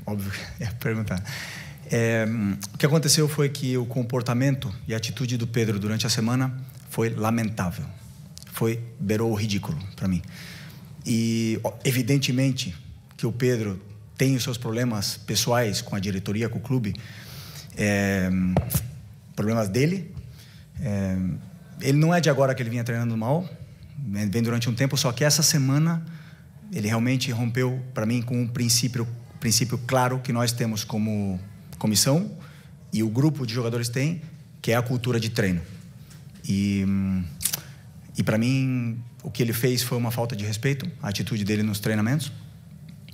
Óbvio que ia perguntar. O que aconteceu foi que o comportamento e a atitude do Pedro durante a semana foi lamentável. Beirou o ridículo para mim. E, evidentemente, que o Pedro tem os seus problemas pessoais com a diretoria, com o clube, problemas dele. Ele não é de agora que ele vinha treinando mal, vem durante um tempo, só que essa semana ele realmente rompeu para mim com um princípio claro que nós temos como comissão e o grupo de jogadores tem, que é a cultura de treino. E para mim o que ele fez foi uma falta de respeito, a atitude dele nos treinamentos,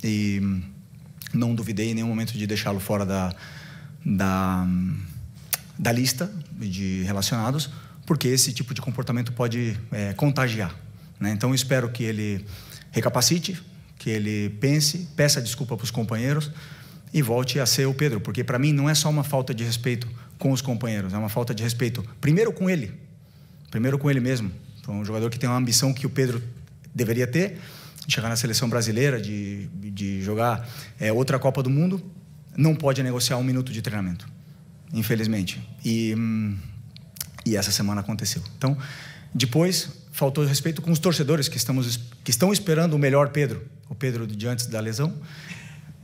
e não duvidei em nenhum momento de deixá-lo fora da lista de relacionados, porque esse tipo de comportamento pode contagiar, né? Então eu espero que ele recapacite, que ele peça desculpa para os companheiros e volte a ser o Pedro, porque para mim não é só uma falta de respeito com os companheiros, é uma falta de respeito primeiro com ele mesmo. Então, um jogador que tem uma ambição que o Pedro deveria ter, de chegar na seleção brasileira, de jogar outra Copa do Mundo, não pode negociar 1 minuto de treinamento, infelizmente. E essa semana aconteceu. Então, depois, faltou respeito com os torcedores que estão esperando o melhor Pedro, o Pedro de antes da lesão,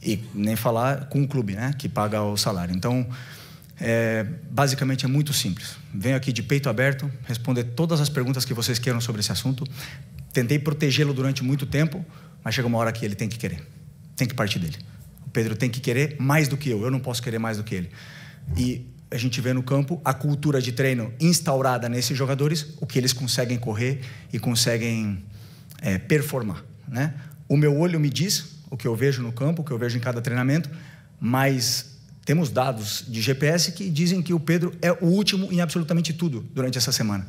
e nem falar com o clube, né, que paga o salário. Então, basicamente é muito simples. Venho aqui de peito aberto, responder todas as perguntas que vocês queiram sobre esse assunto. Tentei protegê-lo durante muito tempo, mas chega uma hora que ele tem que querer. Tem que partir dele. O Pedro tem que querer mais do que eu não posso querer mais do que ele. E a gente vê no campo a cultura de treino instaurada nesses jogadores, o que eles conseguem correr e conseguem performar, né? O meu olho me diz o que eu vejo no campo, o que eu vejo em cada treinamento, mas temos dados de GPS que dizem que o Pedro é o último em absolutamente tudo durante essa semana.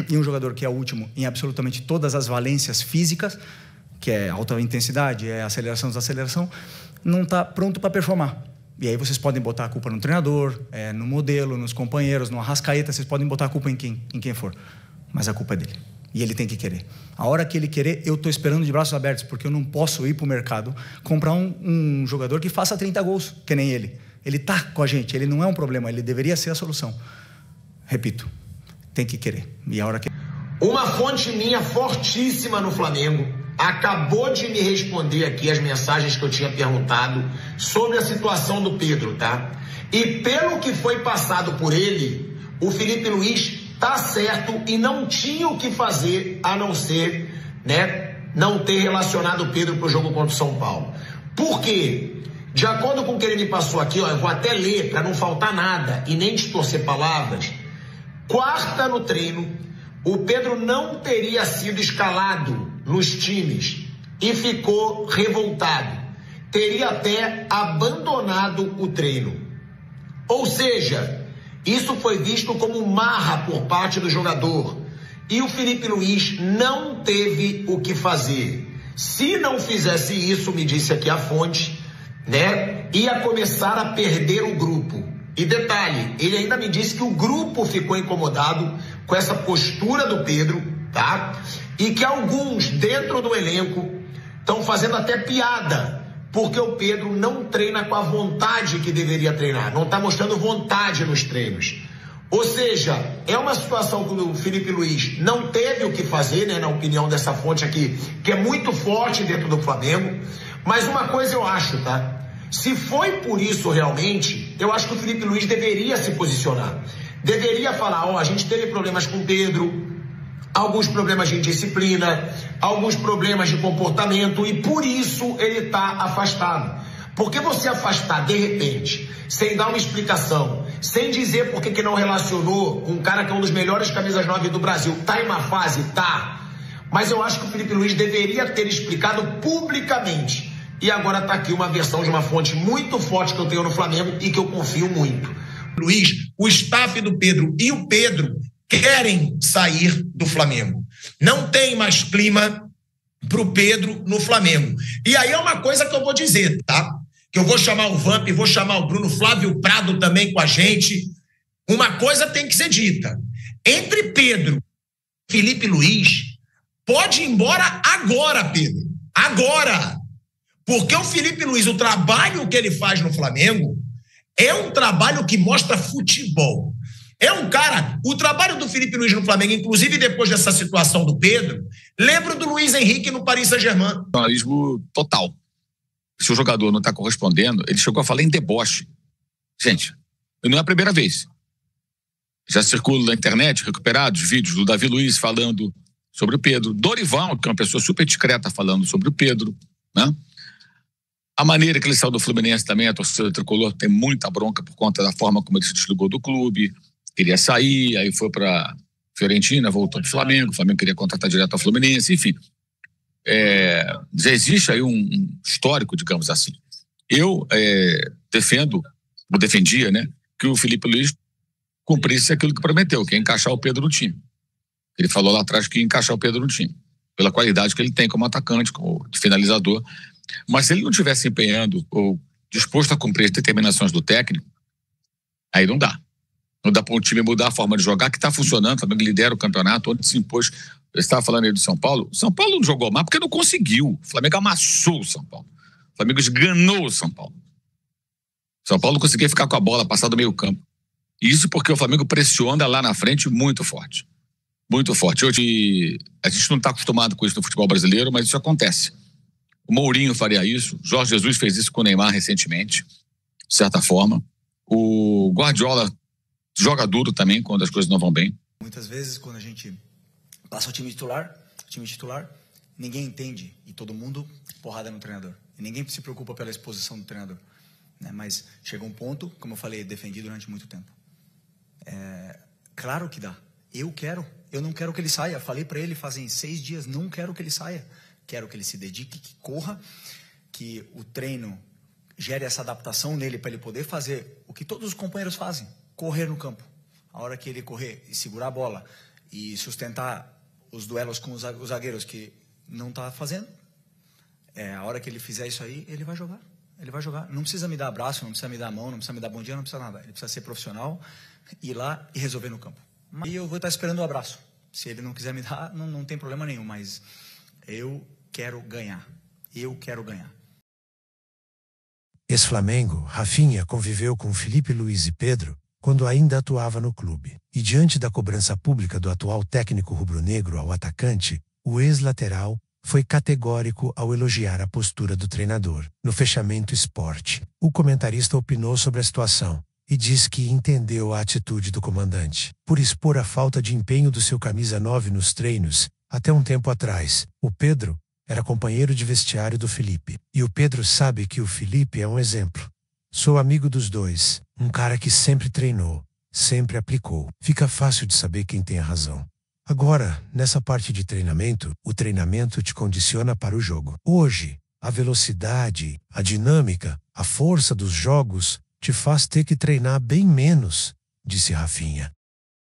E um jogador que é o último em absolutamente todas as valências físicas, que é alta intensidade, é aceleração, desaceleração, não está pronto para performar. E aí vocês podem botar a culpa no treinador, no modelo, nos companheiros, no Arrascaeta, vocês podem botar a culpa em quem for. Mas a culpa é dele. E ele tem que querer. A hora que ele querer, eu estou esperando de braços abertos, porque eu não posso ir para o mercado comprar um jogador que faça 30 gols, que nem ele. Ele está com a gente, ele não é um problema, ele deveria ser a solução. Repito, tem que querer. E a hora que... Uma fonte minha fortíssima no Flamengo acabou de me responder aqui as mensagens que eu tinha perguntado sobre a situação do Pedro, tá? E pelo que foi passado por ele, o Felipe Luiz tá certo e não tinha o que fazer a não ser, né, não ter relacionado o Pedro pro jogo contra o São Paulo. Por quê? De acordo com o que ele me passou aqui, ó, eu vou até ler para não faltar nada e nem distorcer palavras. Quarta no treino, o Pedro não teria sido escalado nos times e ficou revoltado. Teria até abandonado o treino. Ou seja, isso foi visto como marra por parte do jogador. E o Felipe Luiz não teve o que fazer. Se não fizesse isso, me disse aqui a fonte, né, ia começar a perder o grupo. E detalhe, ele ainda me disse que o grupo ficou incomodado com essa postura do Pedro, tá? E que alguns dentro do elenco estão fazendo até piada, porque o Pedro não treina com a vontade que deveria treinar, não está mostrando vontade nos treinos. Ou seja, é uma situação que o Felipe Luiz não teve o que fazer, né, na opinião dessa fonte aqui, que é muito forte dentro do Flamengo. Mas uma coisa eu acho, tá? Se foi por isso realmente, eu acho que o Felipe Luiz deveria se posicionar. Deveria falar, ó, a gente teve problemas com o Pedro, alguns problemas de disciplina, alguns problemas de comportamento e por isso ele está afastado. Porque você afastar de repente, sem dar uma explicação, sem dizer por que não relacionou um cara que é um dos melhores camisas 9 do Brasil, tá em uma fase? Tá. Mas eu acho que o Felipe Luiz deveria ter explicado publicamente. E agora está aqui uma versão de uma fonte muito forte que eu tenho no Flamengo e que eu confio muito. Luiz, o staff do Pedro e o Pedro querem sair do Flamengo. Não tem mais clima para o Pedro no Flamengo. E aí é uma coisa que eu vou dizer, tá? Que eu vou chamar o Vamp, vou chamar o Bruno Flávio Prado também com a gente. Uma coisa tem que ser dita. Entre Pedro e Felipe Luiz, pode ir embora agora, Pedro. Agora. Porque o Felipe Luiz, o trabalho que ele faz no Flamengo é um trabalho que mostra futebol. É um cara, o trabalho do Felipe Luiz no Flamengo, inclusive depois dessa situação do Pedro, lembro do Luiz Henrique no Paris Saint-Germain. Jornalismo total. Se o jogador não está correspondendo, ele chegou a falar em deboche. Gente, não é a primeira vez. Já circula na internet, recuperados, vídeos do Davi Luiz falando sobre o Pedro. Dorival, que é uma pessoa super discreta, falando sobre o Pedro, né? A maneira que ele saiu do Fluminense também, a torcida tricolor tem muita bronca por conta da forma como ele se desligou do clube. Queria sair, aí foi para Fiorentina, voltou para o Flamengo queria contratar direto ao Fluminense, enfim. Já existe aí um histórico, digamos assim. Eu defendia, né, que o Felipe Luiz cumprisse aquilo que prometeu, que é encaixar o Pedro no time. Ele falou lá atrás que ia encaixar o Pedro no time, pela qualidade que ele tem como atacante, como finalizador. Mas se ele não estivesse empenhando ou disposto a cumprir as determinações do técnico, aí não dá. Não dá para um time mudar a forma de jogar, que está funcionando, também lidera o campeonato, onde se impôs. Eu estava falando aí do São Paulo. O São Paulo não jogou mal porque não conseguiu. O Flamengo amassou o São Paulo. O Flamengo esganou o São Paulo. O São Paulo não conseguia ficar com a bola, passar do meio campo. Isso porque o Flamengo pressiona lá na frente muito forte. Muito forte. Hoje, a gente não está acostumado com isso no futebol brasileiro, mas isso acontece. O Mourinho faria isso, Jorge Jesus fez isso com o Neymar recentemente, de certa forma. O Guardiola joga duro também quando as coisas não vão bem. Muitas vezes, quando a gente passa o time titular, ninguém entende, e todo mundo porrada no treinador. E ninguém se preocupa pela exposição do treinador, né? Mas chega um ponto, como eu falei, defendi durante muito tempo. Claro que dá. Eu não quero que ele saia. Falei para ele fazem 6 dias, não quero que ele saia. Quero que ele se dedique, que corra, que o treino gere essa adaptação nele para ele poder fazer o que todos os companheiros fazem, correr no campo. A hora que ele correr e segurar a bola e sustentar os duelos com os zagueiros que não está fazendo, a hora que ele fizer isso aí, ele vai jogar. Ele vai jogar. Não precisa me dar abraço, não precisa me dar mão, não precisa me dar bom dia, não precisa nada. Ele precisa ser profissional, ir lá e resolver no campo. E eu vou estar esperando o abraço. Se ele não quiser me dar, não tem problema nenhum, mas eu quero ganhar. Eu quero ganhar. Ex-Flamengo, Rafinha conviveu com Felipe Luiz e Pedro quando ainda atuava no clube. E diante da cobrança pública do atual técnico rubro-negro ao atacante, o ex-lateral foi categórico ao elogiar a postura do treinador. No fechamento Sport, o comentarista opinou sobre a situação e diz que entendeu a atitude do comandante por expor a falta de empenho do seu camisa 9 nos treinos. Até um tempo atrás, o Pedro era companheiro de vestiário do Felipe. E o Pedro sabe que o Felipe é um exemplo. Sou amigo dos dois, um cara que sempre treinou, sempre aplicou. Fica fácil de saber quem tem a razão. Agora, nessa parte de treinamento, o treinamento te condiciona para o jogo. Hoje, a velocidade, a dinâmica, a força dos jogos te faz ter que treinar bem menos, disse Rafinha.